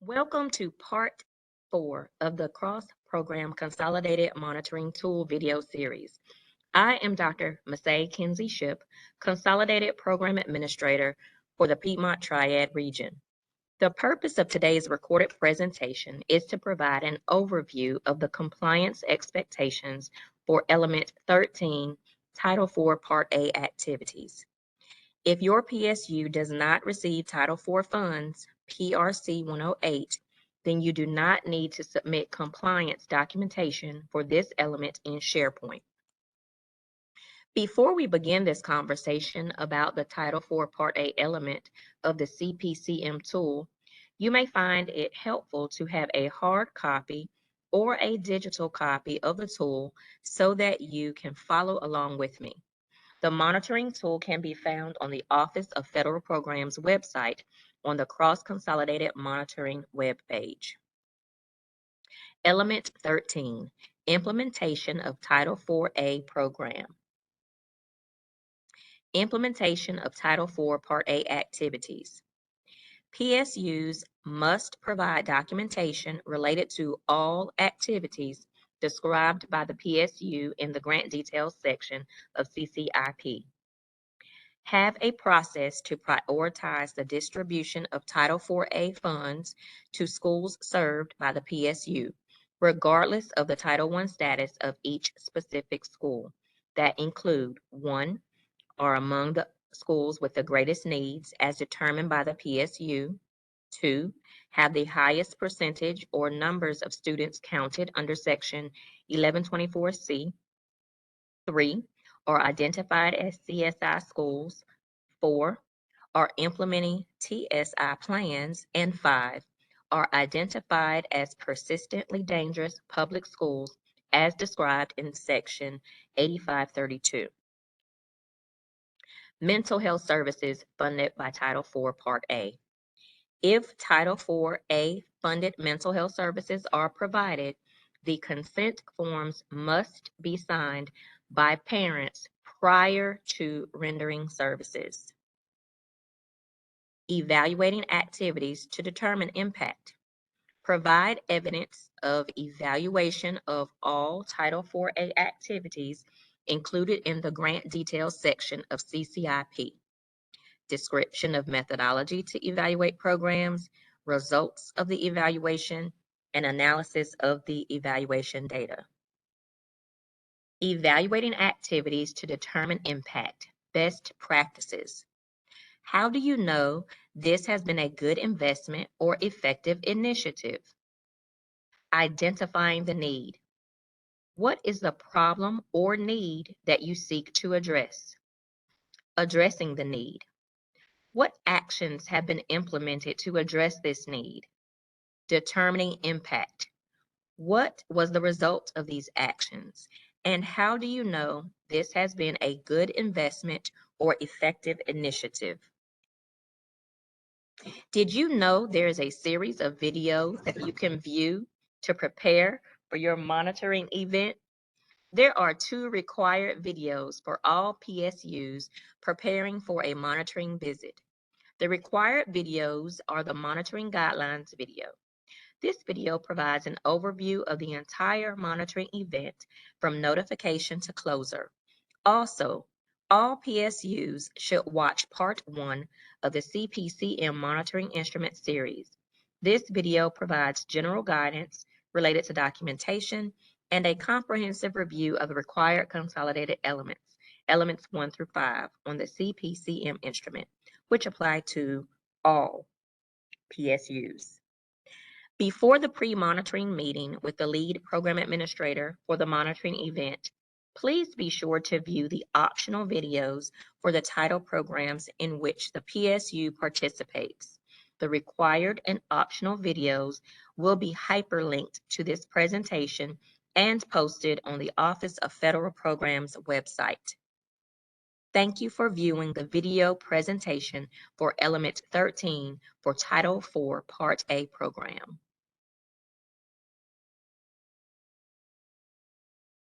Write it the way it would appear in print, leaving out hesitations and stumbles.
Welcome to Part 4 of the Cross-Program Consolidated Monitoring Tool video series. I am Dr. Masay Kinsey Ship, Consolidated Program Administrator for the Piedmont Triad region. The purpose of today's recorded presentation is to provide an overview of the compliance expectations for Element 13, Title IV Part A activities. If your PSU does not receive Title IV funds, PRC 108, then you do not need to submit compliance documentation for this element in SharePoint. Before we begin this conversation about the Title IV Part A element of the CPCM tool, you may find it helpful to have a hard copy or a digital copy of the tool so that you can follow along with me. The monitoring tool can be found on the Office of Federal Programs website on the Cross-Consolidated Monitoring webpage. Element 13, Implementation of Title IV-A Program. Implementation of Title IV Part A activities. PSUs must provide documentation related to all activities described by the PSU in the Grant Details section of CCIP. Have a process to prioritize the distribution of Title IV-A funds to schools served by the PSU, regardless of the Title I status of each specific school, that include 1, are among the schools with the greatest needs as determined by the PSU, 2, have the highest percentage or numbers of students counted under Section 1124C, 3, are identified as CSI schools, 4, are implementing TSI plans, and 5, are identified as persistently dangerous public schools as described in Section 8532. Mental health services funded by Title IV Part A. If Title IV-A funded mental health services are provided, the consent forms must be signed by parents prior to rendering services. Evaluating activities to determine impact. Provide evidence of evaluation of all Title IV-A activities included in the Grant Details section of CCIP. Description of methodology to evaluate programs, results of the evaluation, and analysis of the evaluation data. Evaluating activities to determine impact, best practices. How do you know this has been a good investment or effective initiative? Identifying the need. What is the problem or need that you seek to address? Addressing the need. What actions have been implemented to address this need? Determining impact. What was the result of these actions? And how do you know this has been a good investment or effective initiative? Did you know there is a series of videos that you can view to prepare for your monitoring event? There are 2 required videos for all PSUs preparing for a monitoring visit. The required videos are the monitoring guidelines video. This video provides an overview of the entire monitoring event from notification to closure. Also, all PSUs should watch Part 1 of the CPCM Monitoring Instrument Series. This video provides general guidance related to documentation and a comprehensive review of the required consolidated elements 1 through 5 on the CPCM instrument, which apply to all PSUs. Before the pre-monitoring meeting with the lead program administrator for the monitoring event, please be sure to view the optional videos for the title programs in which the PSU participates. The required and optional videos will be hyperlinked to this presentation and posted on the Office of Federal Programs website. Thank you for viewing the video presentation for Element 13 for Title IV Part A program.